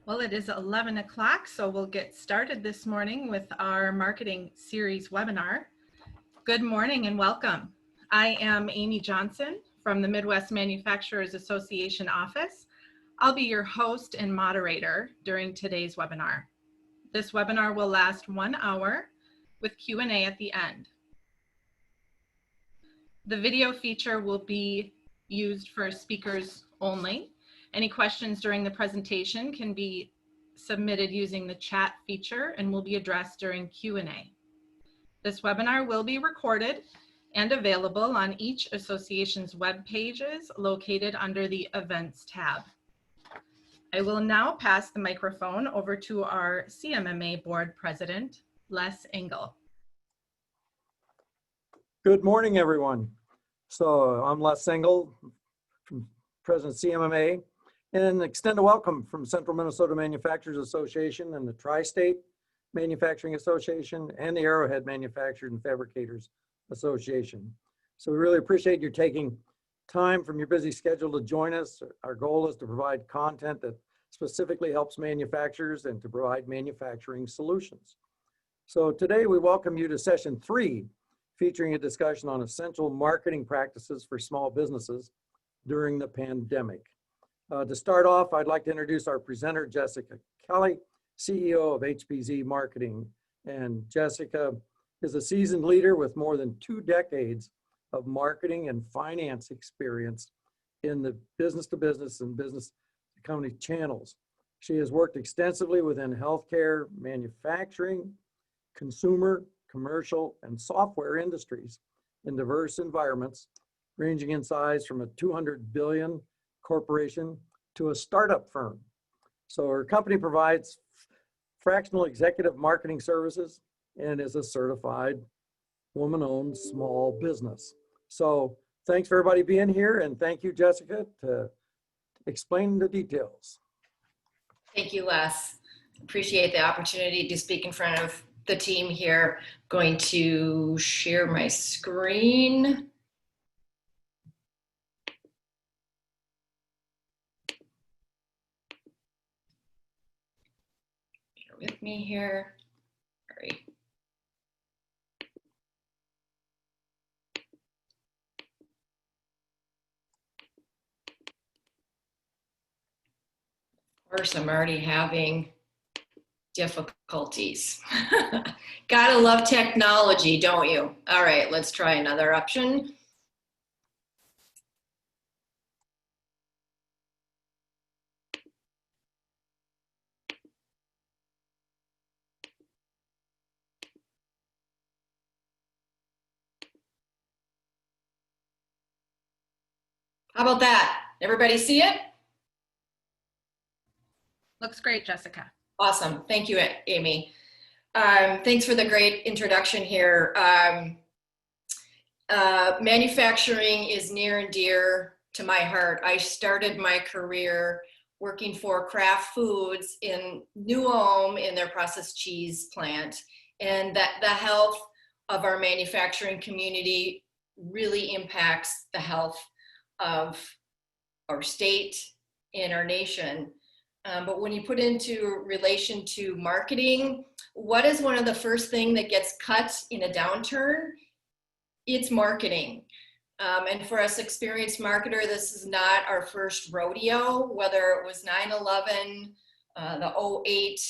Well, it is 11 o'clock, so we'll get started this morning with our marketing series webinar. Good morning and welcome. I am Amy Johnson from the Midwest Manufacturers Association office. I'll be your host and moderator during today's webinar. This webinar will last 1 hour with Q&A at the end. The video feature will be used for speakers only. Any questions during the presentation can be submitted using the chat feature and will be addressed during Q&A. This webinar will be recorded and available on each association's web pages located under the Events tab. I will now pass the microphone over to our CMMA Board President, Les Engel. Good morning, everyone. So I'm Les Engel, President CMMA, and extend a welcome from Central Minnesota Manufacturers Association and the Tri-State Manufacturing Association and the Arrowhead Manufacturers and Fabricators Association. So we really appreciate you taking time from your busy schedule to join us. Our goal is to provide content that specifically helps manufacturers and to provide manufacturing solutions. So today we welcome you to session 3, featuring a discussion on essential marketing practices for small businesses during the pandemic. To start off, I'd like to introduce our presenter, Jessica Kelly, CEO of HPZ Marketing. And Jessica is a seasoned leader with more than 2 decades of marketing and finance experience in the business-to-business and business-to-company channels. She has worked extensively within healthcare, manufacturing, consumer, commercial, and software industries in diverse environments, ranging in size from a 200 billion corporation to a startup firm. So her company provides fractional executive marketing services and is a certified woman-owned small business. So thanks for everybody being here, and thank you, Jessica, to explain the details. Thank you, Les. Appreciate the opportunity to speak in front of the team here. Going to share my screen. Bear with me here. All right. Of course, I'm already having difficulties. Gotta love technology, don't you? All right, let's try another option. How about that? Everybody see it? Looks great, Jessica. Awesome. Thank you, Amy. Thanks for the great introduction here. Manufacturing is near and dear to my heart. I started my career working for Kraft Foods in New Ulm in their processed cheese plant. And that the health of our manufacturing community really impacts the health of our state and our nation. But when you put into relation to marketing, what is one of the first things that gets cut in a downturn? It's marketing. And for us experienced marketer, this is not our first rodeo, whether it was 9/11, the 08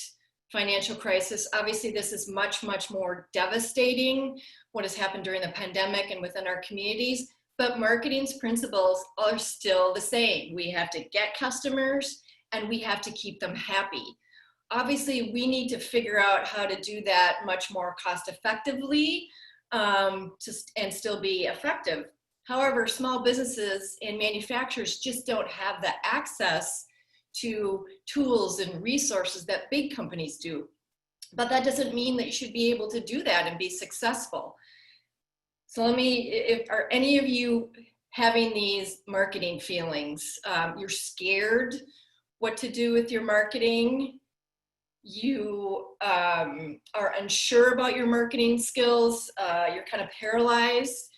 financial crisis. Obviously, this is much, much more devastating, what has happened during the pandemic and within our communities. But marketing's principles are still the same. We have to get customers, and we have to keep them happy. Obviously, we need to figure out how to do that much more cost effectively and still be effective. However, small businesses and manufacturers just don't have the access to tools and resources that big companies do. But that doesn't mean that you should be able to do that and be successful. So are any of you having these marketing feelings? You're scared what to do with your marketing. You are unsure about your marketing skills. You're kind of paralyzed.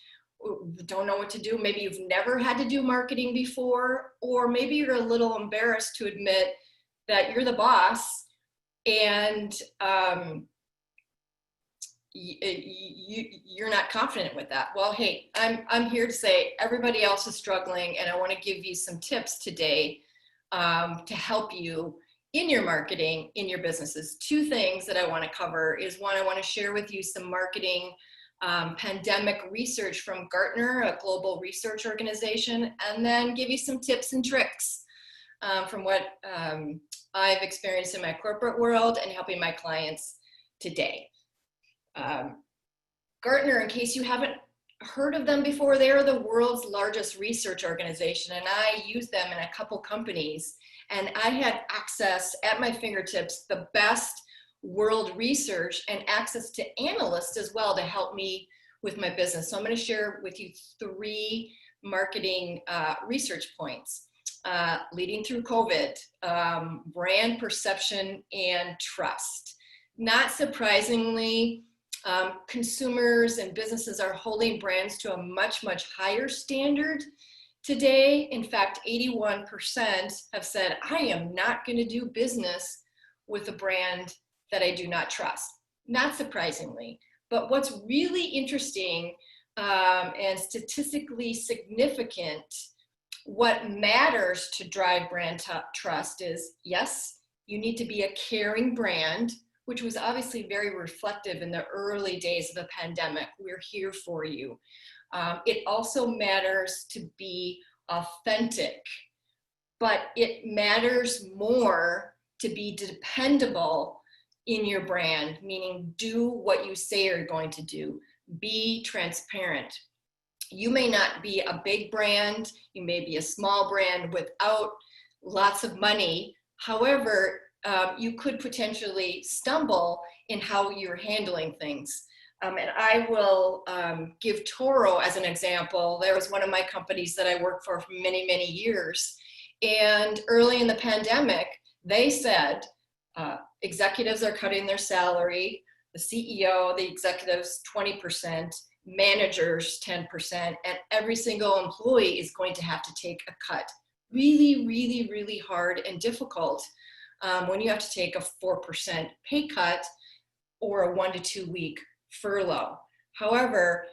don't know what to do. Maybe you've never had to do marketing before, or maybe you're a little embarrassed to admit that you're the boss and you're not confident with that. Well, hey, I'm here to say everybody else is struggling, and I want to give you some tips today to help you in your marketing, in your businesses. Two things that I want to cover is, one, I want to share with you some marketing pandemic research from Gartner, a global research organization, and then give you some tips and tricks from what I've experienced in my corporate world and helping my clients today. Gartner, in case you haven't heard of them before, they are the world's largest research organization, and I use them in a couple companies. And I had access at my fingertips, the best world research, and access to analysts as well to help me with my business. So I'm going to share with you 3 marketing research points. Leading through COVID, brand perception and trust. Not surprisingly, consumers and businesses are holding brands to a much, much higher standard today. In fact, 81% have said, I am not going to do business with a brand that I do not trust. Not surprisingly, but what's really interesting and statistically significant, what matters to drive brand trust is, yes, you need to be a caring brand, which was obviously very reflective in the early days of the pandemic. We're here for you. It also matters to be authentic, but it matters more to be dependable in your brand, meaning do what you say you're going to do. Be transparent. You may not be a big brand, you may be a small brand without lots of money. However, you could potentially stumble in how you're handling things. And I will give Toro as an example. There was one of my companies that I worked for many, many years. And early in the pandemic, they said, executives are cutting their salary, the CEO, the executives 20%, managers 10%, and every single employee is going to have to take a cut. Really, really, really hard and difficult when you have to take a 4% pay cut or a 1 to 2 week furlough. However,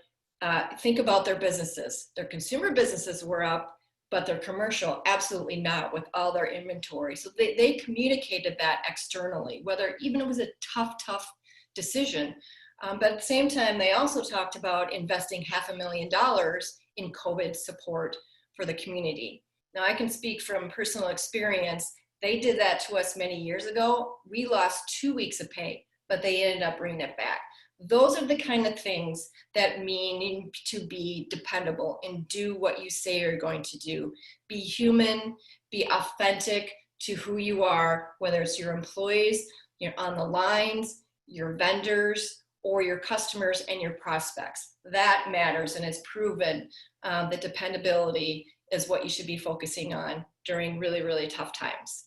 think about their businesses. Their consumer businesses were up, but their commercial, absolutely not, with all their inventory. So they communicated that externally, whether even it was a tough decision. But at the same time, they also talked about investing $500,000 in COVID support for the community. Now, I can speak from personal experience. They did that to us many years ago. We lost 2 weeks of pay, but they ended up bringing it back. Those are the kind of things that mean to be dependable and do what you say you're going to do. Be human, be authentic to who you are, whether it's your employees, you're on the lines, your vendors, or your customers and your prospects. That matters, and it's proven that dependability is what you should be focusing on during really, really tough times.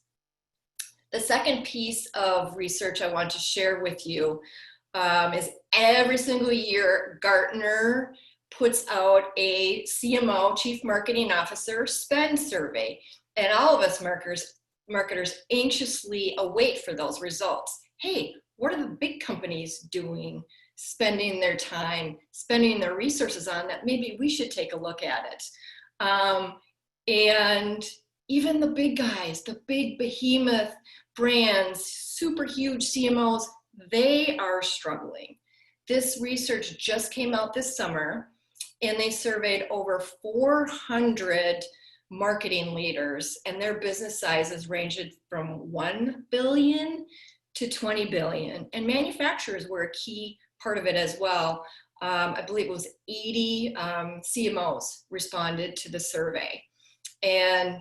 The second piece of research I want to share with you is every single year, Gartner puts out a CMO, Chief Marketing Officer, spend survey. And all of us marketers anxiously await for those results. Hey, what are the big companies doing, spending their time, spending their resources on that? Maybe we should take a look at it. And even the big guys, the big behemoth brands, super huge CMOs, they are struggling. This research just came out this summer, and they surveyed over 400 marketing leaders, and their business sizes ranged from 1 billion to 20 billion. And manufacturers were a key part of it as well. I believe it was 80 CMOs responded to the survey. And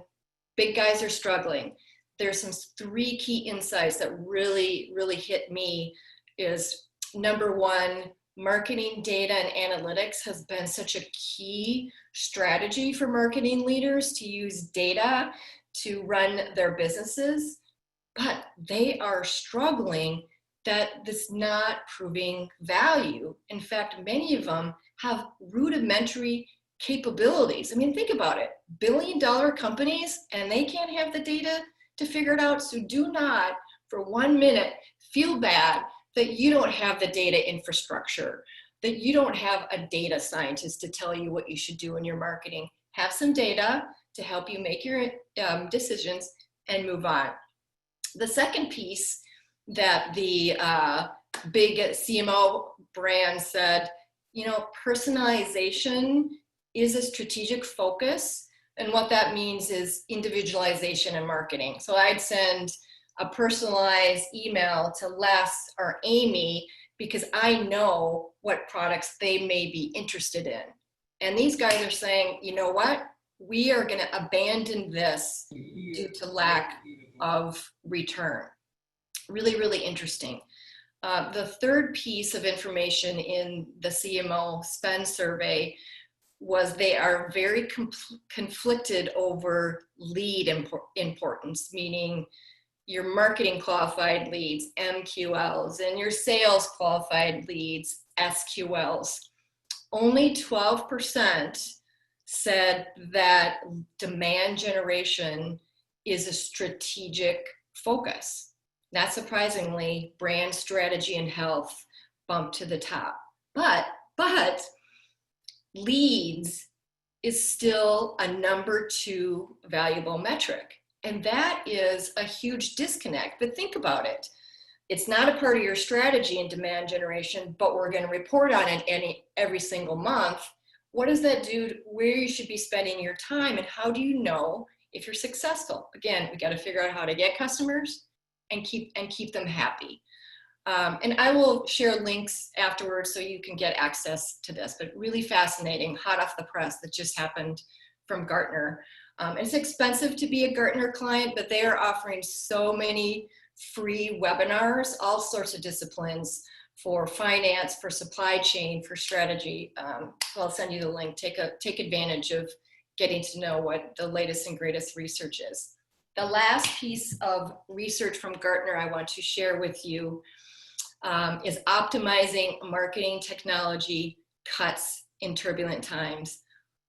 big guys are struggling. There's some 3 key insights that really, really hit me is, number 1, marketing data and analytics has been such a key strategy for marketing leaders to use data to run their businesses, but they are struggling that this not proving value. In fact, many of them have rudimentary capabilities. I mean, think about it, billion-dollar companies, and they can't have the data to figure it out. So do not for 1 minute feel bad that you don't have the data infrastructure, that you don't have a data scientist to tell you what you should do in your marketing. Have some data to help you make your decisions and move on. The second piece that the big CMO brand said, you know, personalization is a strategic focus. And what that means is individualization in marketing. So I'd send a personalized email to Les or Amy because I know what products they may be interested in. And these guys are saying, you know what? We are going to abandon this due to lack of return. Really, really interesting. The third piece of information in the CMO spend survey was they are very conflicted over lead importance, meaning your marketing qualified leads, MQLs, and your sales qualified leads, SQLs. Only 12% said that demand generation is a strategic focus. Not surprisingly, brand strategy and health bumped to the top. But leads is still a number 2 valuable metric. And that is a huge disconnect. But think about it. It's not a part of your strategy in demand generation, but we're going to report on it every single month. What does that do to where you should be spending your time, and how do you know if you're successful? Again, we got to figure out how to get customers and keep them happy. And I will share links afterwards so you can get access to this, but really fascinating, hot off the press that just happened from Gartner. It's expensive to be a Gartner client, but they are offering so many free webinars, all sorts of disciplines for finance, for supply chain, for strategy. I'll send you the link. Take advantage of getting to know what the latest and greatest research is. The last piece of research from Gartner I want to share with you is optimizing marketing technology cuts in turbulent times.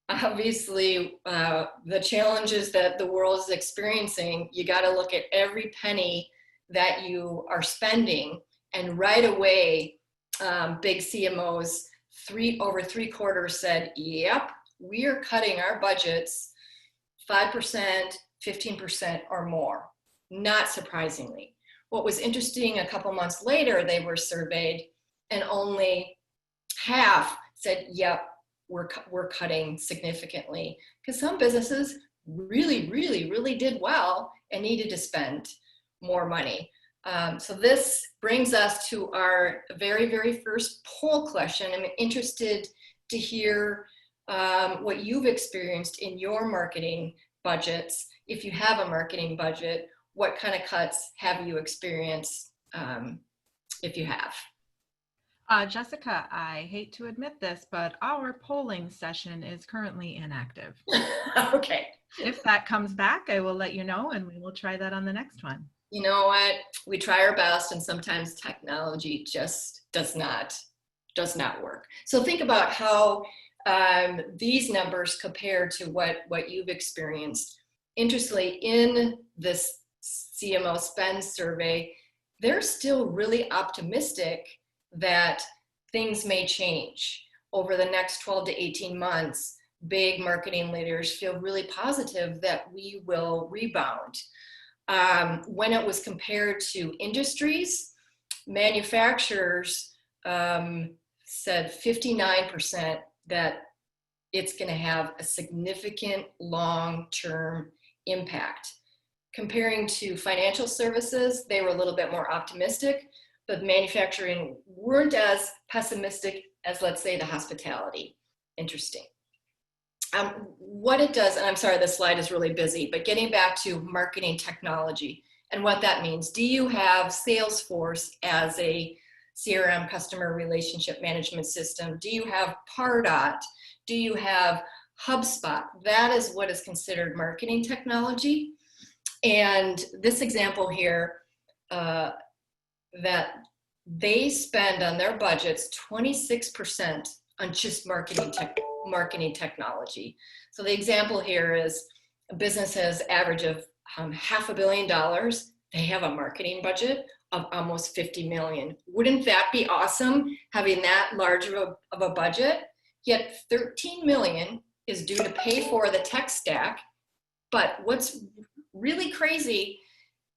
Obviously, the challenges that the world is experiencing, you got to look at every penny that you are spending. And right away, big CMOs, over 3/4 said, yep, we are cutting our budgets 5%, 15% or more, not surprisingly. What was interesting, a couple months later, they were surveyed and only half said, yep, we're cutting significantly, because some businesses really did well and needed to spend more money. So this brings us to our very first poll question. I'm interested to hear what you've experienced in your marketing budgets. If you have a marketing budget, what kind of cuts have you experienced, if you have? Jessica, I hate to admit this, but our polling session is currently inactive. Okay. If that comes back, I will let you know, and we will try that on the next one. You know what? We try our best, and sometimes technology just does not work. So think about how these numbers compare to what you've experienced. Interestingly, in this CMO spend survey, they're still really optimistic that things may change over the next 12 to 18 months. Big marketing leaders feel really positive that we will rebound. When it was compared to industries, manufacturers said 59% that it's going to have a significant long-term impact. Comparing to financial services, they were a little bit more optimistic, but manufacturing weren't as pessimistic as, let's say, the hospitality. Interesting. What it does, and I'm sorry, this slide is really busy, but getting back to marketing technology and what that means. Do you have Salesforce as a CRM, customer relationship management system? Do you have Pardot? Do you have HubSpot? That is what is considered marketing technology. And this example here, that they spend on their budgets 26% on just marketing technology. So the example here is a business has average of $500 million. They have a marketing budget of almost 50 million. Wouldn't that be awesome, having that large of a budget? Yet 13 million is due to pay for the tech stack. But what's really crazy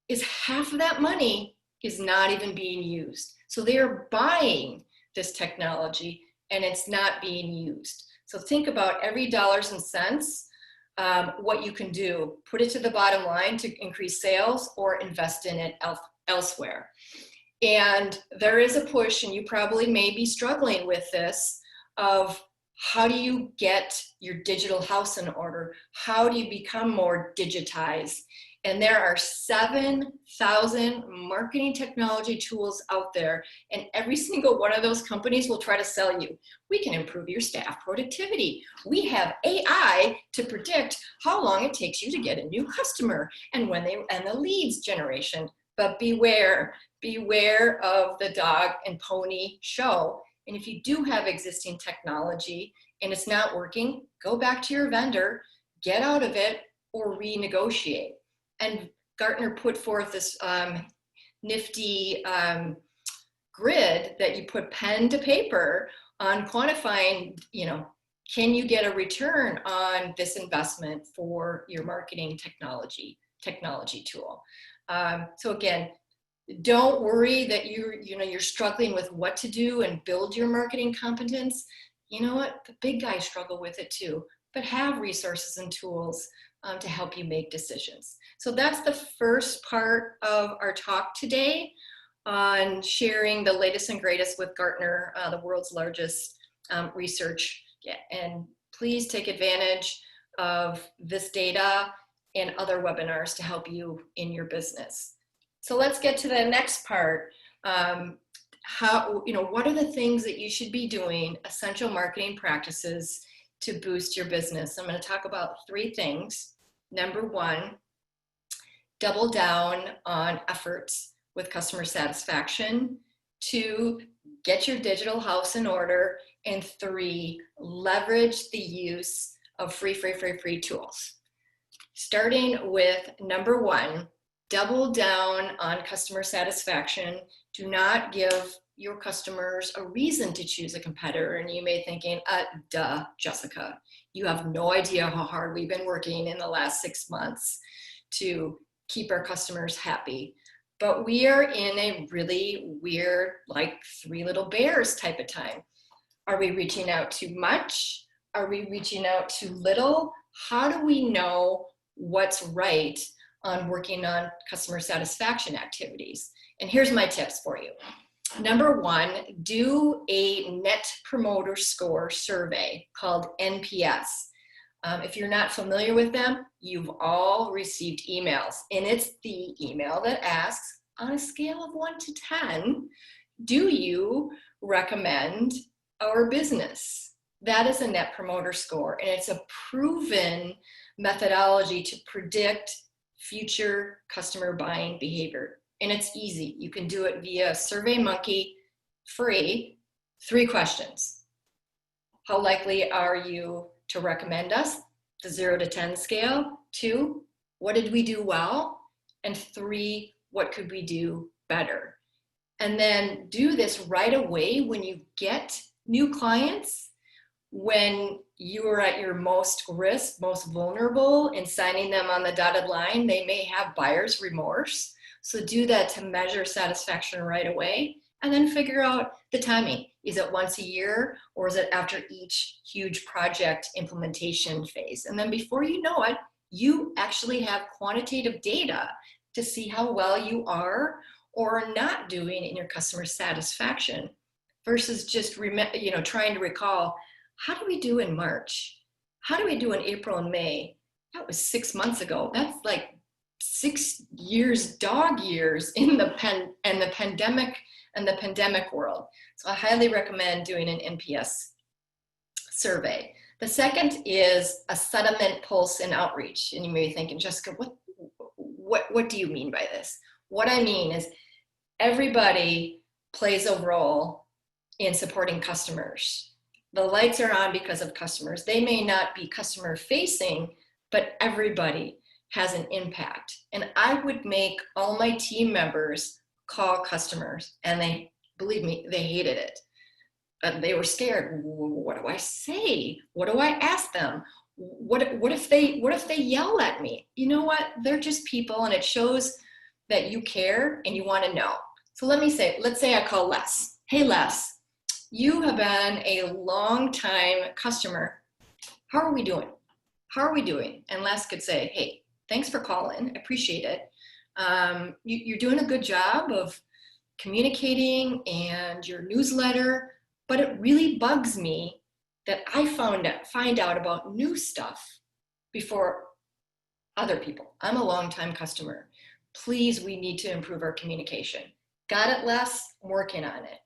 is half of that money is not even being used. So they're buying this technology and it's not being used. So think about every dollars and cents, what you can do. Put it to the bottom line to increase sales or invest in it elsewhere. And there is a push, and you probably may be struggling with this, of how do you get your digital house in order? How do you become more digitized? And there are 7,000 marketing technology tools out there, and every single one of those companies will try to sell you, we can improve your staff productivity. We have AI to predict how long it takes you to get a new customer and the leads generation. But beware of the dog and pony show. And if you do have existing technology and it's not working, go back to your vendor, get out of it, or renegotiate. And Gartner put forth this nifty grid that you put pen to paper on quantifying, can you get a return on this investment for your marketing technology tool? So again, don't worry that you're struggling with what to do and build your marketing competence. You know what? The big guys struggle with it too, but have resources and tools to help you make decisions. So that's the first part of our talk today on sharing the latest and greatest with Gartner, the world's largest research. And please take advantage of this data and other webinars to help you in your business. So let's get to the next part. What are the things that you should be doing, essential marketing practices to boost your business? I'm going to talk about 3 things. Number 1, double down on efforts with customer satisfaction. 2, get your digital house in order. And 3, leverage the use of free tools. Starting with number 1, double down on customer satisfaction. Do not give your customers a reason to choose a competitor. And you may be thinking, duh, Jessica, you have no idea how hard we've been working in the last 6 months to keep our customers happy. But we are in a really weird, like 3 little bears type of time. Are we reaching out too much? Are we reaching out too little? How do we know what's right on working on customer satisfaction activities? And here's my tips for you. Number 1, do a Net Promoter Score survey called NPS. If you're not familiar with them, you've all received emails, and it's the email that asks, on a scale of 1 to 10, do you recommend our business? That is a Net Promoter Score, and it's a proven methodology to predict future customer buying behavior. And it's easy. You can do it via SurveyMonkey, free. 3 questions. How likely are you to recommend us? The 0 to 10 scale. 2, what did we do well? And 3, what could we do better? And then do this right away when you get new clients. When you are at your most risk, most vulnerable in signing them on the dotted line, they may have buyer's remorse. So do that to measure satisfaction right away, and then figure out the timing. Is it once a year, or is it after each huge project implementation phase? And then before you know it, you actually have quantitative data to see how well you are or are not doing in your customer satisfaction, versus just trying to recall, how do we do in March? How do we do in April and May? That was 6 months ago. That's like 6 years, dog years in the pandemic world. So I highly recommend doing an NPS survey. The second is a sentiment pulse and outreach. And you may be thinking, Jessica, what do you mean by this? What I mean is everybody plays a role in supporting customers. The lights are on because of customers. They may not be customer facing, but everybody has an impact. And I would make all my team members call customers, and they, believe me, they hated it. They were scared. What do I say? What do I ask them? What if they yell at me? You know what? They're just people, and it shows that you care and you want to know. So let's say I call Les. Hey, Les, you have been a long time customer. How are we doing? How are we doing? And Les could say, hey, thanks for calling. I appreciate it. You're doing a good job of communicating and your newsletter, but it really bugs me that I find out about new stuff before other people. I'm a long-time customer. Please, we need to improve our communication. Got it, Les? I'm working on it.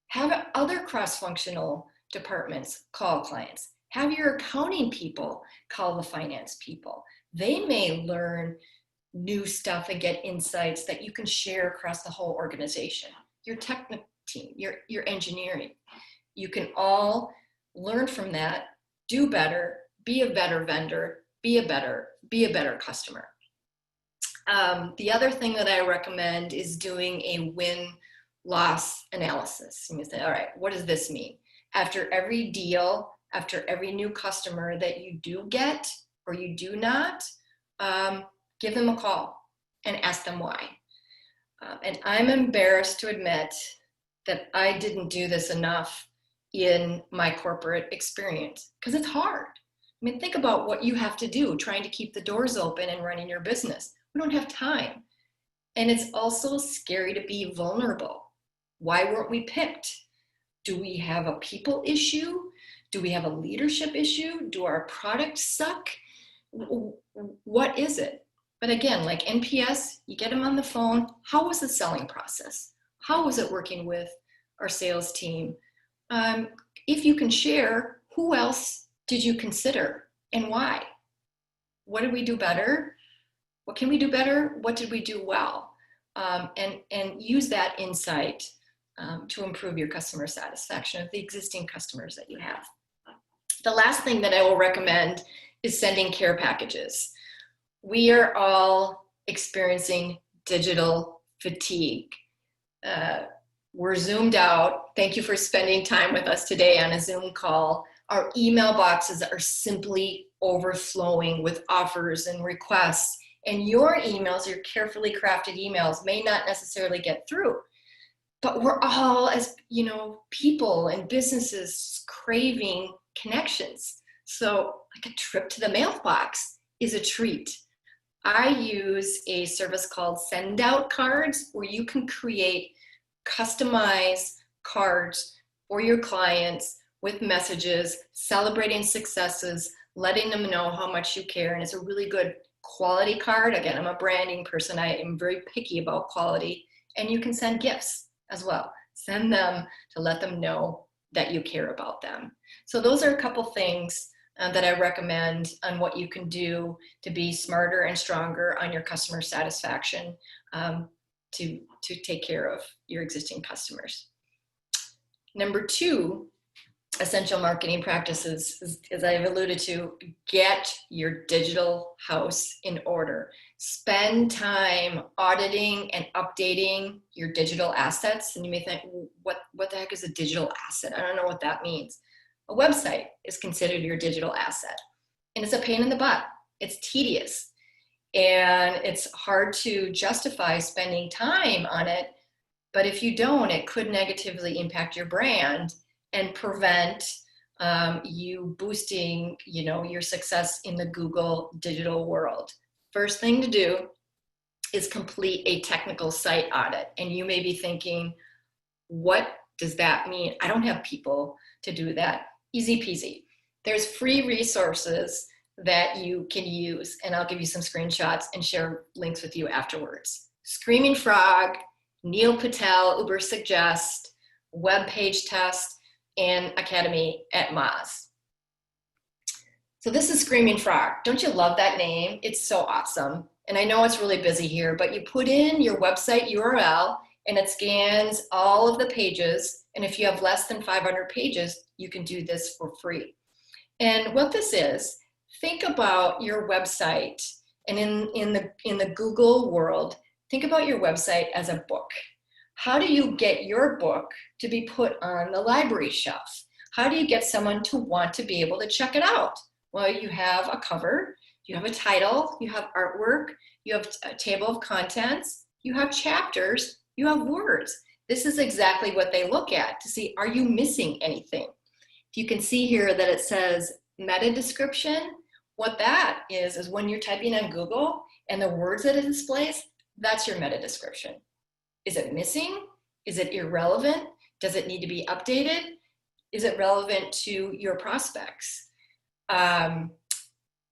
Have other cross-functional departments call clients. Have your accounting people call the finance people. They may learn new stuff and get insights that you can share across the whole organization. Your technical team, your engineering. You can all learn from that, do better, be a better vendor, be a better customer. The other thing that I recommend is doing a win-loss analysis. And you say, all right, what does this mean? After every deal, after every new customer that you do get or you do not, give them a call and ask them why. And I'm embarrassed to admit that I didn't do this enough in my corporate experience because it's hard. I mean, think about what you have to do trying to keep the doors open and running your business. We don't have time. And it's also scary to be vulnerable. Why weren't we picked? Do we have a people issue? Do we have a leadership issue? Do our products suck? What is it? But again, like NPS, you get them on the phone. How was the selling process? How was it working with our sales team? If you can share, who else did you consider and why? What did we do better? What can we do better? What did we do well? And use that insight to improve your customer satisfaction of the existing customers that you have. The last thing that I will recommend is sending care packages. We are all experiencing digital fatigue. We're zoomed out. Thank you for spending time with us today on a Zoom call. Our email boxes are simply overflowing with offers and requests. And your emails, your carefully crafted emails, may not necessarily get through. But we're all, as you know, people and businesses craving connections. So like a trip to the mailbox is a treat. I use a service called Send Out Cards, where you can create customized cards for your clients with messages, celebrating successes, letting them know how much you care. And it's a really good quality card. Again, I'm a branding person. I am very picky about quality. And you can send gifts as well. Send them to let them know that you care about them. So those are a couple things that I recommend on what you can do to be smarter and stronger on your customer satisfaction to take care of your existing customers. Number 2, essential marketing practices, as I've alluded to, get your digital house in order. Spend time auditing and updating your digital assets. And you may think, what the heck is a digital asset? I don't know what that means. A website is considered your digital asset. And it's a pain in the butt. It's tedious. And it's hard to justify spending time on it. But if you don't, it could negatively impact your brand and prevent you boosting, your success in the Google digital world. First thing to do is complete a technical site audit. And you may be thinking, what does that mean? I don't have people to do that. Easy peasy. There's free resources that you can use, and I'll give you some screenshots and share links with you afterwards. Screaming Frog, Neil Patel, Uber Suggest, Web Page Test, and Academy at Moz. So this is Screaming Frog. Don't you love that name? It's so awesome. And I know it's really busy here, but you put in your website URL and it scans all of the pages. And if you have less than 500 pages, you can do this for free. And what this is, think about your website, and in the Google world, think about your website as a book. How do you get your book to be put on the library shelf? How do you get someone to want to be able to check it out? Well, you have a cover, you have a title, you have artwork, you have a table of contents, you have chapters, you have words. This is exactly what they look at to see, are you missing anything? If you can see here that it says meta description, what that is when you're typing on Google and the words that it displays, that's your meta description. Is it missing? Is it irrelevant? Does it need to be updated? Is it relevant to your prospects?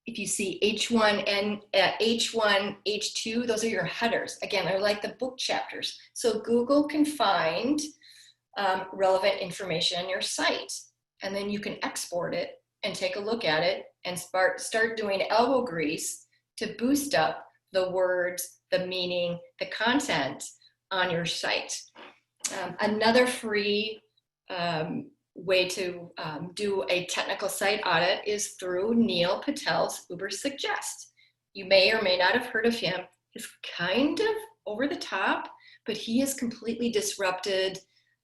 If you see H1 and H1, H2, those are your headers. Again, they're like the book chapters. So Google can find relevant information on your site, and then you can export it and take a look at it and start doing elbow grease to boost up the words, the meaning, the content on your site. Another free way to do a technical site audit is through Neil Patel's Uber Suggest. You may or may not have heard of him. He's kind of over the top, but he has completely disrupted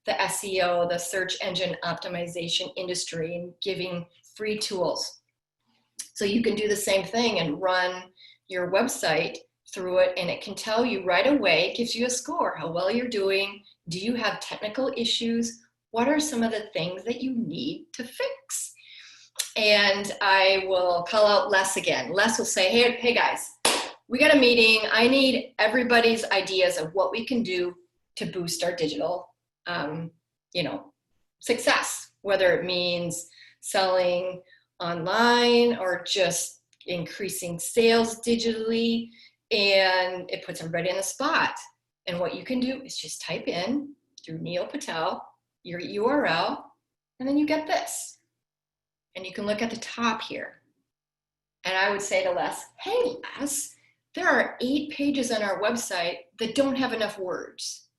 the SEO, the search engine optimization industry, and giving free tools. So you can do the same thing and run your website through it, and it can tell you right away, it gives you a score, how well you're doing. Do you have technical issues? What are some of the things that you need to fix? And I will call out Les again. Les will say, hey guys, we got a meeting. I need everybody's ideas of what we can do to boost our digital success, whether it means selling online or just increasing sales digitally. And it puts everybody on the spot. And what you can do is just type in through Neil Patel, your URL, and then you get this. And you can look at the top here. And I would say to Les, hey Les, there are 8 pages on our website that don't have enough words.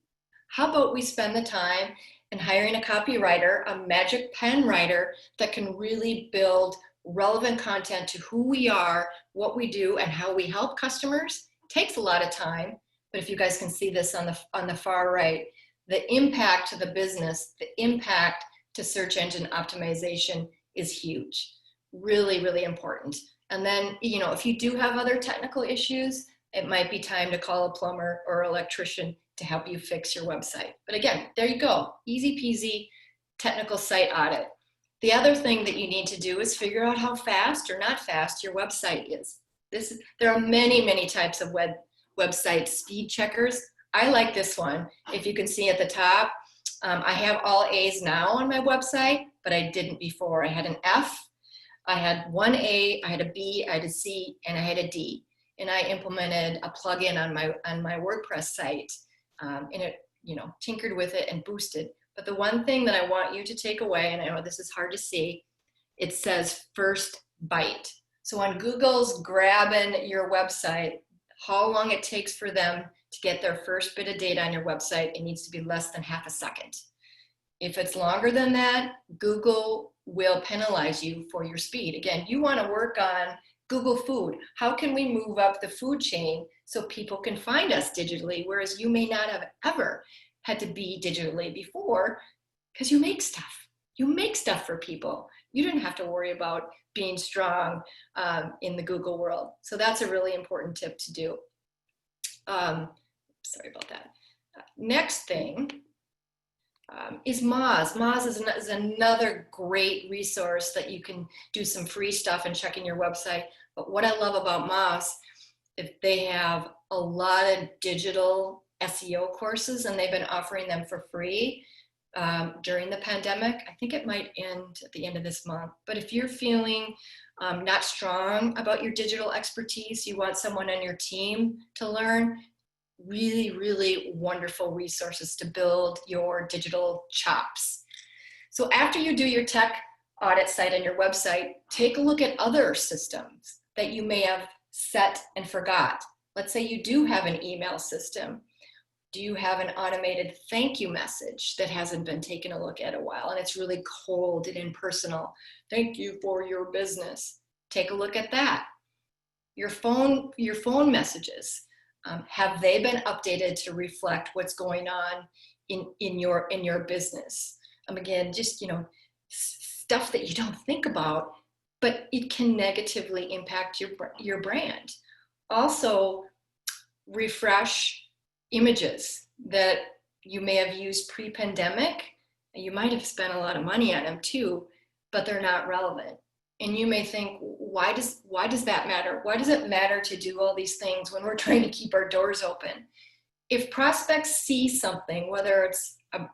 How about we spend the time in hiring a copywriter, a magic pen writer that can really build relevant content to who we are, what we do, and how we help customers. It takes a lot of time, but if you guys can see this on the far right, the impact to the business, the impact to search engine optimization is huge. Really, really important. And then, if you do have other technical issues, it might be time to call a plumber or electrician to help you fix your website. But again, there you go. Easy peasy technical site audit. The other thing that you need to do is figure out how fast or not fast your website is. There are many, many types of website speed checkers. I like this one. If you can see at the top, I have all A's now on my website, but I didn't before. I had an F, I had one A, I had a B, I had a C, and I had a D. And I implemented a plugin on my WordPress site, and it, tinkered with it and boosted. But the one thing that I want you to take away, and I know this is hard to see, it says first bite. So when Google's grabbing your website, how long it takes for them to get their first bit of data on your website, it needs to be less than half a second. If it's longer than that, Google will penalize you for your speed. Again, you want to work on Google Food. How can we move up the food chain so people can find us digitally, whereas you may not have ever had to be digitally before, because you make stuff. You make stuff for people. You didn't have to worry about being strong in the Google world. So that's a really important tip to do. Sorry about that. Next thing is Moz. Moz is another great resource that you can do some free stuff and check in your website. But what I love about Moz, if they have a lot of digital SEO courses, and they've been offering them for free during the pandemic. I think it might end at the end of this month. But if you're feeling not strong about your digital expertise, you want someone on your team to learn, really, really wonderful resources to build your digital chops. So after you do your tech audit site on your website, take a look at other systems that you may have set and forgot. Let's say you do have an email system. Do you have an automated thank you message that hasn't been taken a look at a while and it's really cold and impersonal? Thank you for your business. Take a look at that. Your phone messages, have they been updated to reflect what's going on in your business? Again, just, stuff that you don't think about, but it can negatively impact your brand. Also, refresh images that you may have used pre-pandemic. You might have spent a lot of money on them too, but they're not relevant. And you may think, why does that matter? Why does it matter to do all these things when we're trying to keep our doors open? If prospects see something, whether it's an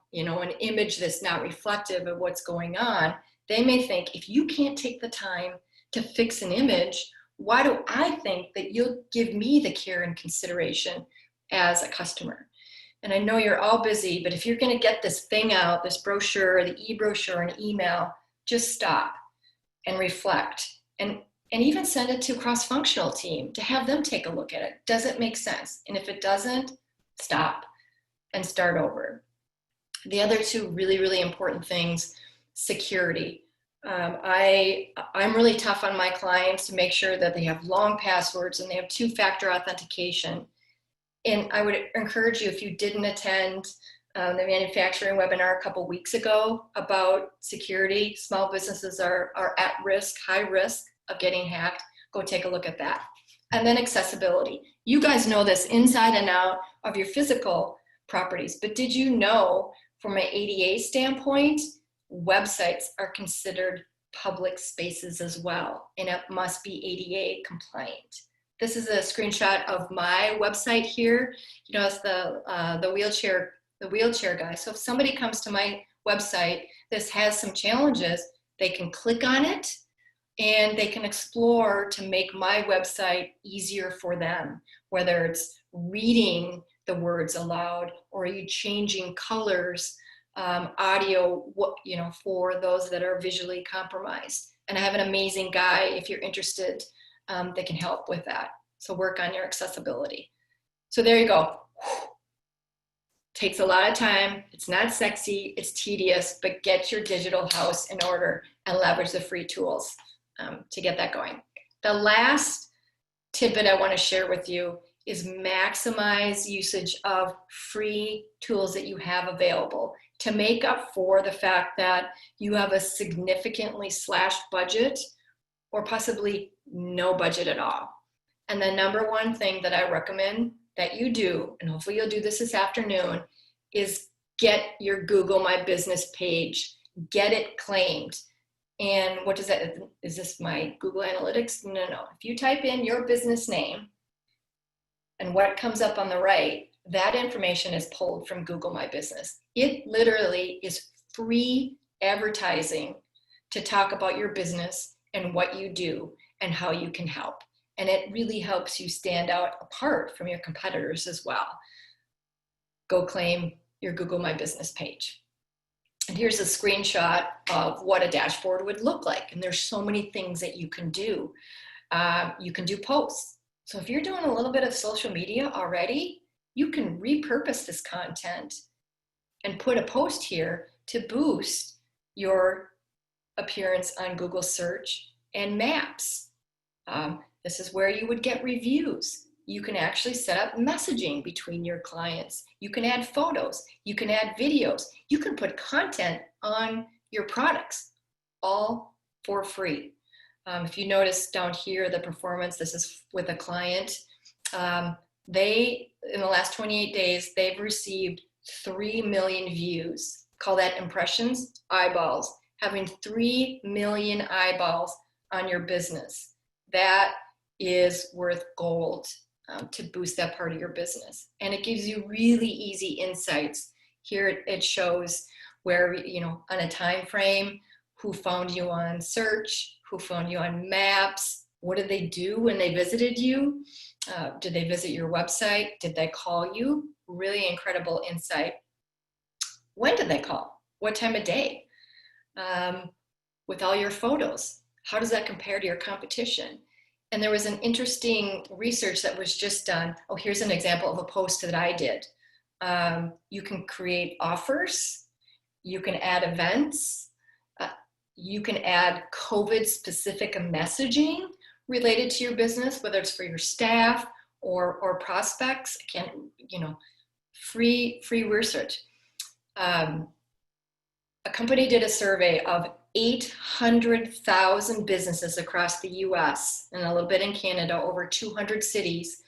image that's not reflective of what's going on, they may think, if you can't take the time to fix an image, why do I think that you'll give me the care and consideration as a customer? And I know you're all busy, but if you're going to get this thing out, this brochure, the e-brochure, an email, just stop and reflect, and even send it to a cross-functional team to have them take a look at it. Does it make sense? And if it doesn't, stop and start over. The other two really, really important things: security. I'm really tough on my clients to make sure that they have long passwords and they have two-factor authentication. And I would encourage you, if you didn't attend the manufacturing webinar a couple weeks ago about security, small businesses are at risk, high risk of getting hacked, go take a look at that. And then accessibility. You guys know this inside and out of your physical properties, but did you know, from an ADA standpoint, websites are considered public spaces as well, and it must be ADA compliant. This is a screenshot of my website here. It's the wheelchair guy. So if somebody comes to my website, this has some challenges, they can click on it and they can explore to make my website easier for them, whether it's reading the words aloud or you changing colors, audio, for those that are visually compromised. And I have an amazing guy, if you're interested, that can help with that. So work on your accessibility. So there you go. Takes a lot of time. It's not sexy, it's tedious, but get your digital house in order and leverage the free tools to get that going. The last tidbit I want to share with you is maximize usage of free tools that you have available to make up for the fact that you have a significantly slashed budget or possibly no budget at all. And the number one thing that I recommend that you do, and hopefully you'll do this afternoon, is get your Google My Business page, get it claimed. And what does that, is this my Google Analytics? No. If you type in your business name and what comes up on the right, that information is pulled from Google My Business. It literally is free advertising to talk about your business and what you do and how you can help. And it really helps you stand out apart from your competitors as well. Go claim your Google My Business page. And here's a screenshot of what a dashboard would look like. And there's so many things that you can do. You can do posts. So if you're doing a little bit of social media already, you can repurpose this content and put a post here to boost your appearance on Google search and maps. This is where you would get reviews. You can actually set up messaging between your clients. You can add photos. You can add videos. You can put content on your products, all for free. If you notice down here, the performance, this is with a client. They, in the last 28 days, they've received 3 million views. Call that impressions, eyeballs. Having 3 million eyeballs on your business. That is worth gold to boost that part of your business. And it gives you really easy insights. Here it shows where, on a time frame, who found you on search, who found you on maps, what did they do when they visited you? Did they visit your website? Did they call you? Really incredible insight. When did they call? What time of day? With all your photos, how does that compare to your competition? And there was an interesting research that was just done. Oh, here's an example of a post that I did. You can create offers. You can add events. You can add COVID-specific messaging related to your business, whether it's for your staff or prospects. Again, free research. A company did a survey of 800,000 businesses across the US and a little bit in Canada, over 200 cities.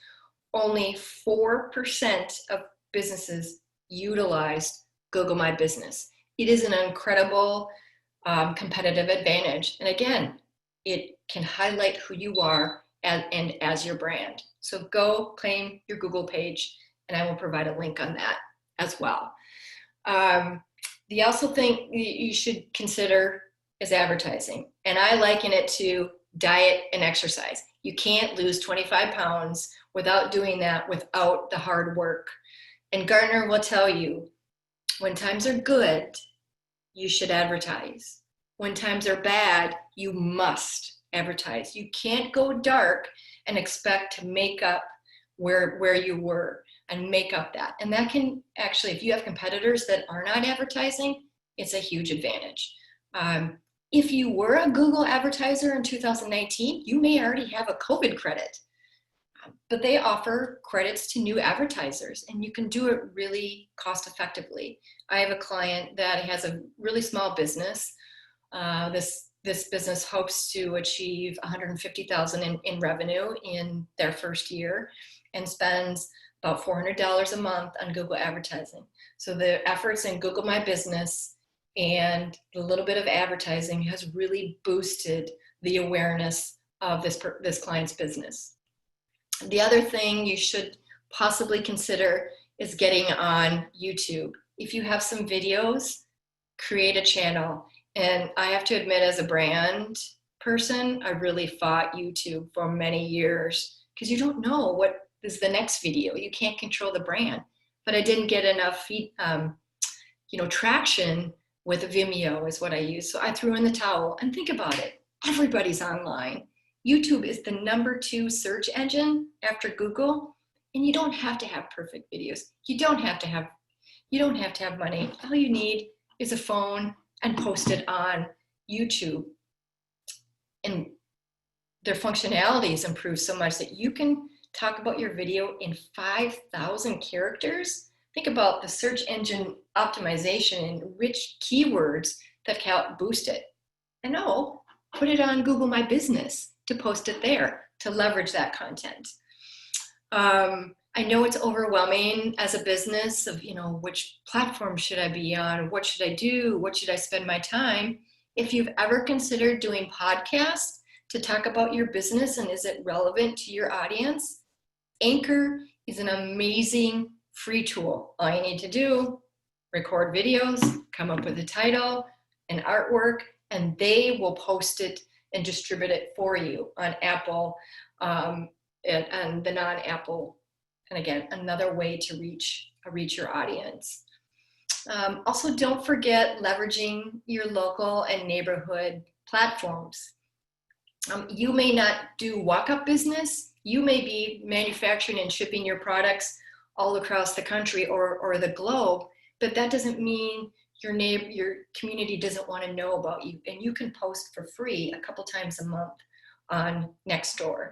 Only 4% of businesses utilized Google My Business. It is an incredible competitive advantage. And again, it can highlight who you are and as your brand. So go claim your Google page, and I will provide a link on that as well. The also thing you should consider is advertising. And I liken it to diet and exercise. You can't lose 25 pounds without doing that, without the hard work. And Gartner will tell you, when times are good, you should advertise. When times are bad, you must advertise. You can't go dark and expect to make up where you were and make up that. And that can actually, if you have competitors that are not advertising, it's a huge advantage. If you were a Google advertiser in 2019, you may already have a COVID credit, but they offer credits to new advertisers, and you can do it really cost effectively. I have a client that has a really small business. This business hopes to achieve $150,000 in revenue in their first year and spends about $400 a month on Google advertising. So the efforts in Google My Business and a little bit of advertising has really boosted the awareness of this client's business. The other thing you should possibly consider is getting on YouTube. If you have some videos, create a channel. And I have to admit, as a brand person, I really fought YouTube for many years because you don't know what is the next video. You can't control the brand. But I didn't get enough traction with Vimeo is what I use. So I threw in the towel. And think about it. Everybody's online. YouTube is the #2 search engine after Google. And you don't have to have perfect videos. You don't have to have money. All you need is a phone and post it on YouTube. And their functionality is improved so much that you can talk about your video in 5,000 characters. Think about the search engine optimization and rich keywords that can help boost it. And put it on Google My Business to post it there, to leverage that content. I know it's overwhelming as a business of, which platform should I be on? What should I do? What should I spend my time? If you've ever considered doing podcasts to talk about your business and is it relevant to your audience, Anchor is an amazing free tool. All you need to do, record videos, come up with a title, an artwork, and they will post it and distribute it for you on Apple and the non-Apple. And again, another way to reach your audience. Also, don't forget leveraging your local and neighborhood platforms. You may not do walk-up business. You may be manufacturing and shipping your products all across the country or the globe, but that doesn't mean your community doesn't want to know about you. And you can post for free a couple times a month on Nextdoor.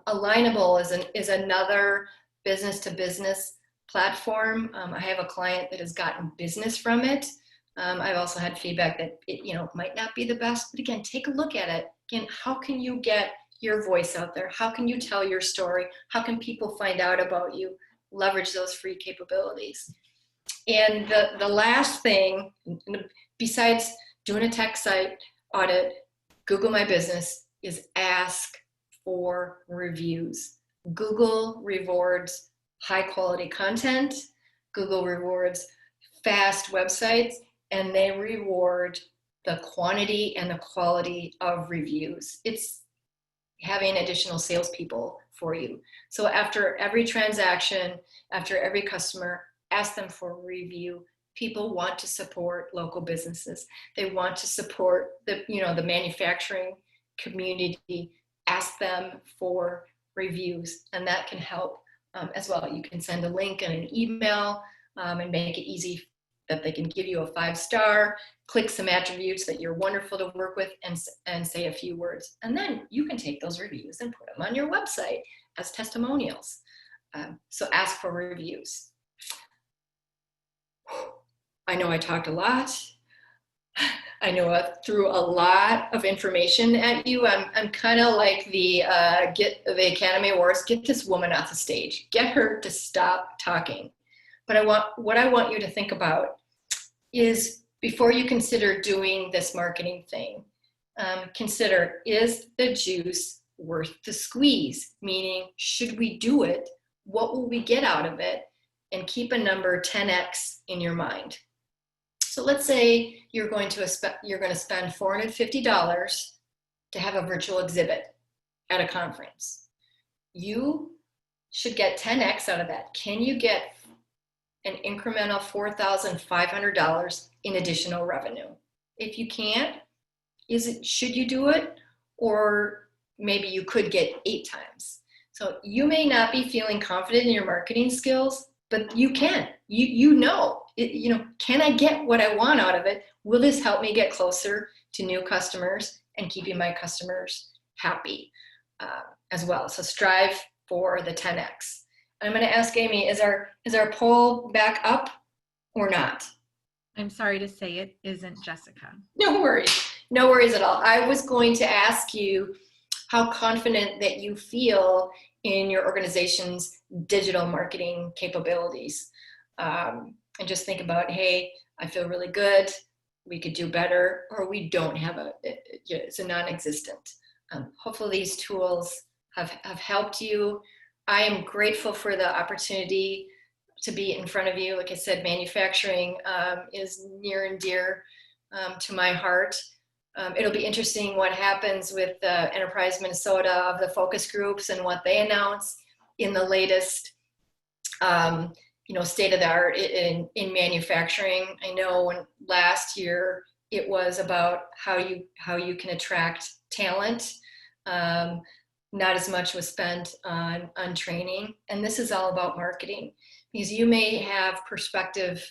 Alignable is another business-to-business platform. I have a client that has gotten business from it. I've also had feedback that it might not be the best, but again, take a look at it. Again, how can you get your voice out there? How can you tell your story? How can people find out about you? Leverage those free capabilities. And the last thing, besides doing a tech site audit, Google My Business, is ask for reviews. Google rewards high quality content. Google rewards fast websites, and they reward the quantity and the quality of reviews. It's having additional salespeople for you. So after every transaction, after every customer, ask them for a review. People want to support local businesses. They want to support the manufacturing community. Ask them for reviews, and that can help as well. You can send a link and an email and make it easy that they can give you a 5-star, click some attributes that you're wonderful to work with, and say a few words. And then you can take those reviews and put them on your website as testimonials. So ask for reviews. I know I talked a lot. I know I threw a lot of information at you. I'm kind of like the Academy Awards. Get this woman off the stage. Get her to stop talking. But what I want you to think about is, before you consider doing this marketing thing, consider, is the juice worth the squeeze? Meaning, should we do it? What will we get out of it? And keep a number 10x in your mind. So let's say you're going to spend $450 to have a virtual exhibit at a conference. You should get 10x out of that. Can you get an incremental $4,500 in additional revenue? If you can't, should you do it? Or maybe you could get 8 times. So you may not be feeling confident in your marketing skills, but you can. You know, can I get what I want out of it? Will this help me get closer to new customers and keeping my customers happy as well? So strive for the 10x. I'm going to ask Amy, is our poll back up or not? I'm sorry to say it isn't, Jessica. No worries. No worries at all. I was going to ask you how confident that you feel in your organization's digital marketing capabilities. And just think about, hey, I feel really good. We could do better, or we don't have it's a non-existent. Hopefully these tools have helped you. I am grateful for the opportunity to be in front of you. Like I said, manufacturing is near and dear to my heart. It'll be interesting what happens with Enterprise Minnesota of the focus groups and what they announce in the latest state of the art in manufacturing. I know when last year it was about how you can attract talent. Not as much was spent on training. And this is all about marketing, because you may have prospective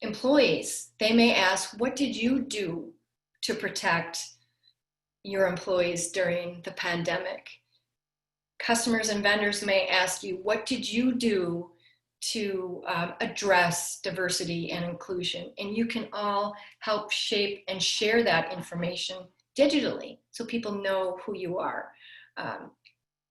employees. They may ask, what did you do to protect your employees during the pandemic? Customers and vendors may ask you, what did you do to address diversity and inclusion? And you can all help shape and share that information digitally so people know who you are.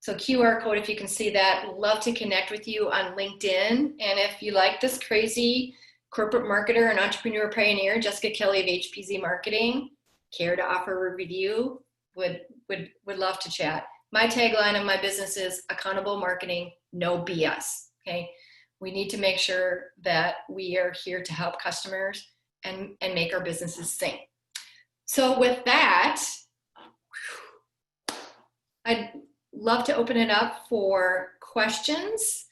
So QR code, if you can see that. Love to connect with you on LinkedIn. And if you like this crazy corporate marketer and entrepreneur pioneer, Jessica Kelly of HPZ Marketing, care to offer a review, would love to chat. My tagline of my business is accountable marketing, no BS, okay? We need to make sure that we are here to help customers and make our businesses sing. So with that, I'd love to open it up for questions.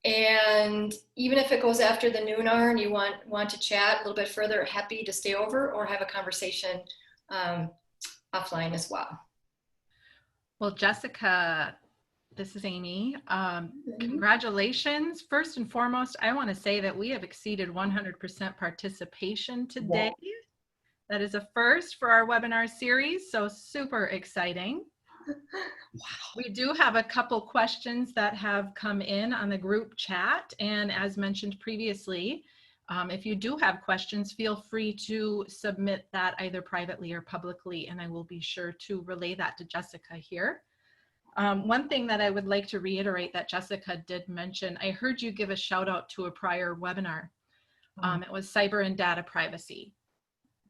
And even if it goes after the noon hour and you want to chat a little bit further, happy to stay over or have a conversation offline as well. Well, Jessica, this is Amy. Congratulations. First and foremost, I want to say that we have exceeded 100% participation today. Wow. That is a first for our webinar series, so super exciting. Wow. We do have a couple questions that have come in on the group chat, and as mentioned previously, if you do have questions, feel free to submit that either privately or publicly, and I will be sure to relay that to Jessica here. One thing that I would like to reiterate that Jessica did mention, I heard you give a shout out to a prior webinar. It was cyber and data privacy.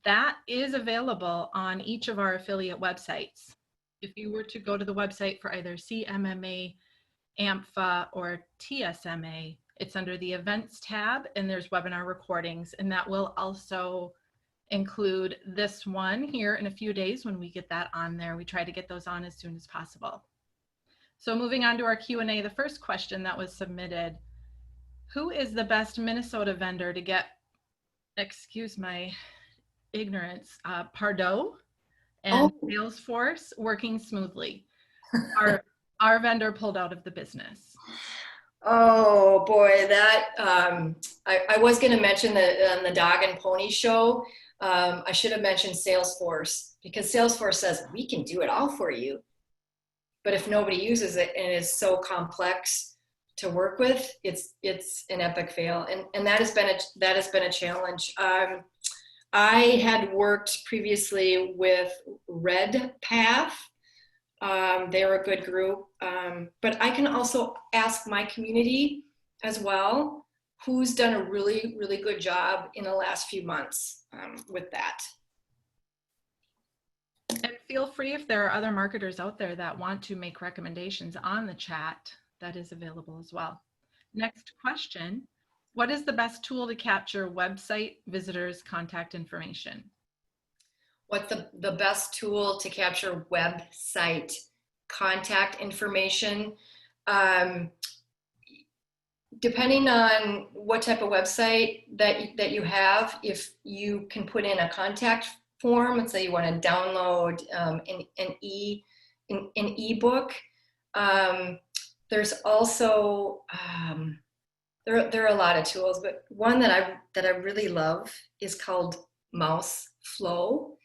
That is available on each of our affiliate websites. If you were to go to the website for either CMMA, AMFA, or TSMA, it's under the events tab and there's webinar recordings, and that will also include this one here in a few days when we get that on there. We try to get those on as soon as possible. So moving on to our Q&A, the first question that was submitted, who is the best Minnesota vendor to get, excuse my ignorance, Pardot and Salesforce working smoothly? Our vendor pulled out of the business. Oh boy, that I was going to mention the on the Dog and Pony show. I should have mentioned Salesforce, because Salesforce says we can do it all for you, but if nobody uses it and it's so complex to work with, it's an epic fail, and that has been a challenge. I had worked previously with RedPath. They're a good group, but I can also ask my community as well, who's done a really, really good job in the last few months with that. And feel free, if there are other marketers out there that want to make recommendations on the chat, that is available as well. Next question. What is the best tool to capture website visitors' contact information? What's the best tool to capture website contact information? Depending on what type of website that you have, if you can put in a contact form, let's say you want to download an ebook. There's also there are a lot of tools, but one that I really love is called Mouse Flow.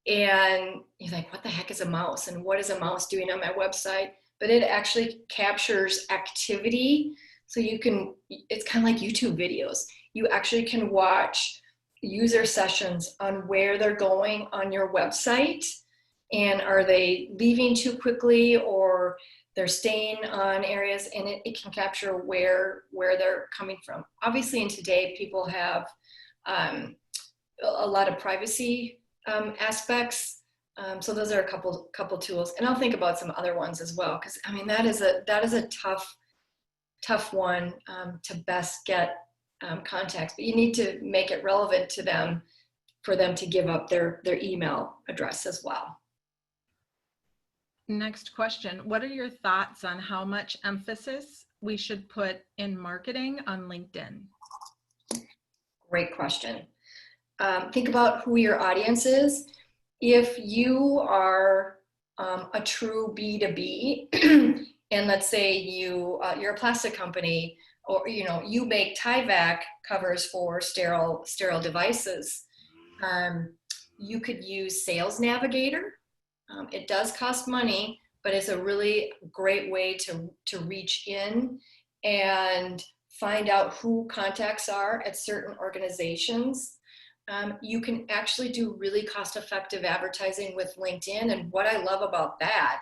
And you're like, what the heck is a mouse? And what is a mouse doing on my website? But it actually captures activity. So you can, it's kind of like YouTube videos. You actually can watch user sessions on where they're going on your website. And are they leaving too quickly, or they're staying on areas, and it can capture where they're coming from. Obviously, in today, people have a lot of privacy aspects. So those are a couple tools, and I'll think about some other ones as well, because I mean that is a tough one to best get contacts, but you need to make it relevant to them for them to give up their email address as well. Next question. What are your thoughts on how much emphasis we should put in marketing on LinkedIn? Great question. Think about who your audience is. If you are a true B2B, and let's say you're a plastic company, or you make Tyvek covers for sterile devices, you could use Sales Navigator. It does cost money, but it's a really great way to reach in and find out who contacts are at certain organizations. You can actually do really cost-effective advertising with LinkedIn. And what I love about that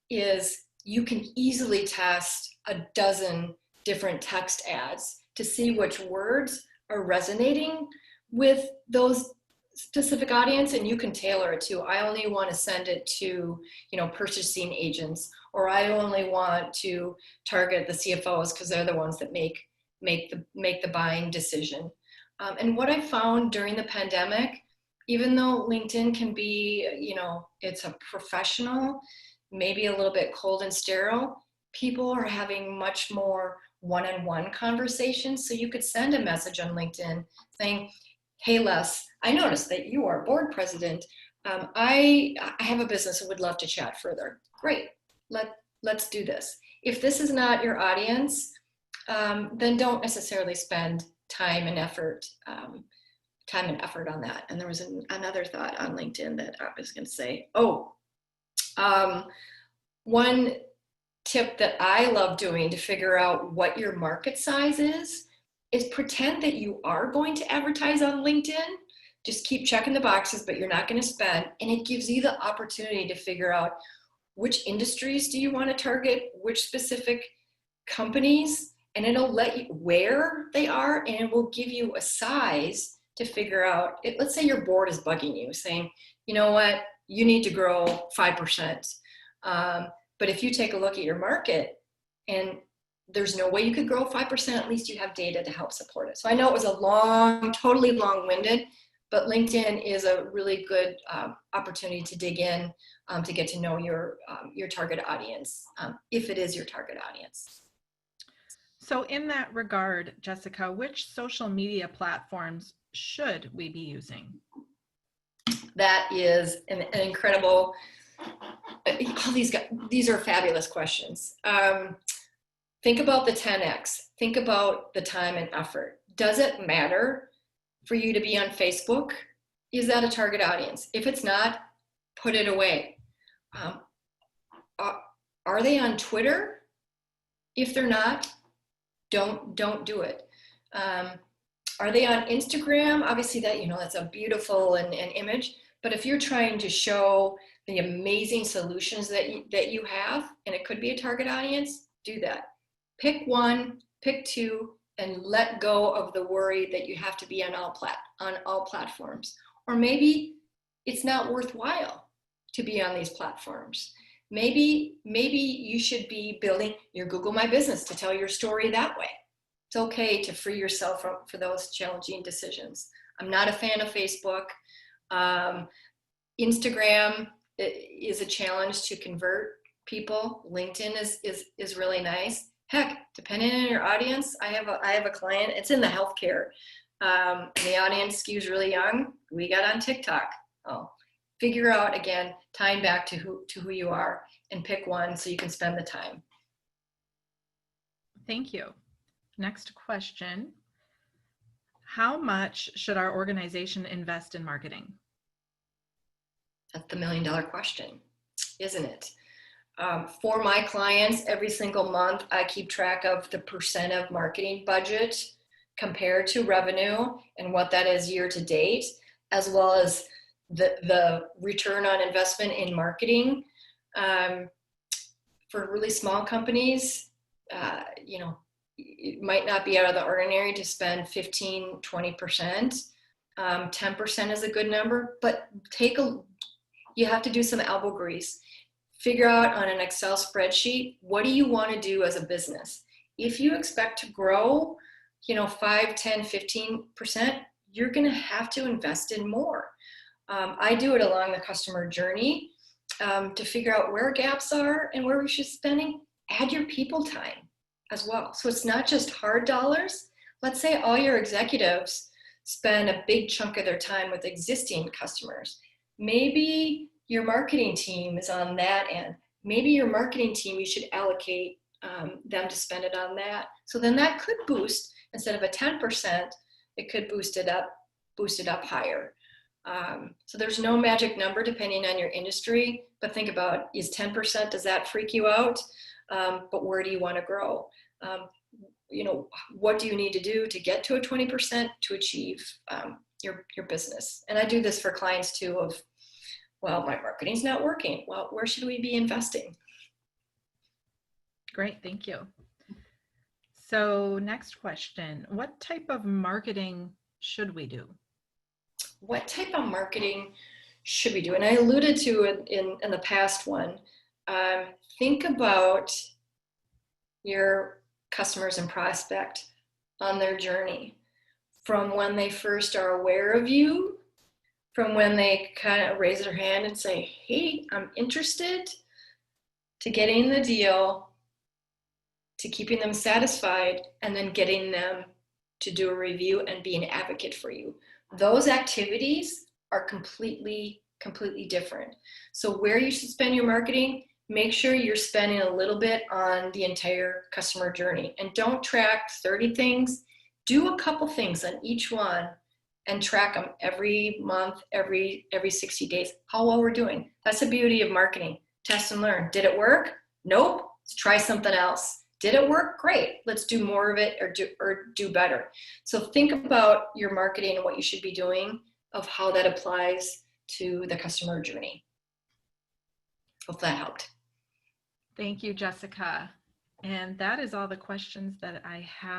is you can easily test a dozen different text ads to see which words are resonating with those specific audience, and you can tailor it to, I only want to send it to, purchasing agents, or I only want to target the CFOs because they're the ones that make the buying decision. And what I found during the pandemic, even though LinkedIn can be, it's a professional, maybe a little bit cold and sterile, people are having much more one-on-one conversations. So you could send a message on LinkedIn saying, hey, Les, I noticed that you are board president. I have a business and would love to chat further. Great, let's do this. If this is not your audience, then don't necessarily spend time and effort on that. And there was another thought on LinkedIn that I was going to say. One tip that I love doing to figure out what your market size is pretend that you are going to advertise on LinkedIn. Just keep checking the boxes, but you're not going to spend. And it gives you the opportunity to figure out which industries do you want to target, which specific companies, and it'll let you where they are, and it will give you a size to figure out. Let's say your board is bugging you, saying, you know what, you need to grow 5%. But if you take a look at your market and there's no way you could grow 5%, at least you have data to help support it. So I know it was totally long-winded, but LinkedIn is a really good opportunity to dig in to get to know your target audience, if it is your target audience. So in that regard, Jessica, which social media platforms should we be using? That is an incredible, these are fabulous questions. Think about the 10x. Think about the time and effort. Does it matter for you to be on Facebook? Is that a target audience? If it's not, put it away. Are they on Twitter? If they're not, don't do it. Are they on Instagram? Obviously that, that's a beautiful and image, but if you're trying to show the amazing solutions that you have, and it could be a target audience, do that. Pick one, pick two, and let go of the worry that you have to be on all platforms. Or maybe it's not worthwhile to be on these platforms. Maybe you should be building your Google My Business to tell your story that way. It's okay to free yourself for those challenging decisions. I'm not a fan of Facebook. Instagram is a challenge to convert people. LinkedIn is really nice. Heck, depending on your audience, I have a client, it's in the healthcare. And the audience skews really young. We got on TikTok. Figure out, again, tying back to who you are, and pick one so you can spend the time. Thank you. Next question. How much should our organization invest in marketing? That's the $1 million question, isn't it? For my clients, every single month, I keep track of the percent of marketing budget compared to revenue and what that is year to date, as well as the return on investment in marketing. For really small companies, it might not be out of the ordinary to spend 15, 20%. 10% is a good number, but you have to do some elbow grease. Figure out on an Excel spreadsheet, what do you want to do as a business? If you expect to grow, 5, 10, 15%, you're going to have to invest in more. I do it along the customer journey to figure out where gaps are and where we should be spending. Add your people time as well. So it's not just hard dollars. Let's say all your executives spend a big chunk of their time with existing customers. Maybe your marketing team is on that end. Maybe your marketing team, you should allocate them to spend it on that. So then that could boost, instead of a 10%, it could boost it up higher. So there's no magic number depending on your industry, but think about, is 10%, does that freak you out? But where do you want to grow? What do you need to do to get to a 20% to achieve your business? And I do this for clients too of, well, my marketing's not working. Well, where should we be investing? Great, thank you. So next question, what type of marketing should we do? What type of marketing should we do? And I alluded to it in the past one. Think about your customers and prospect on their journey, from when they first are aware of you, from when they kind of raise their hand and say, hey, I'm interested, to getting the deal, to keeping them satisfied, and then getting them to do a review and be an advocate for you. Those activities are completely different. So where you should spend your marketing, make sure you're spending a little bit on the entire customer journey, and don't track 30 things. Do a couple things on each one and track them every month, every 60 days, how well we're doing. That's the beauty of marketing. Test and learn. Did it work? Nope. Let's try something else. Did it work? Great. Let's do more of it or do better. So think about your marketing and what you should be doing, of how that applies to the customer journey. Hope that helped. Thank you, Jessica. And that is all the questions that I have.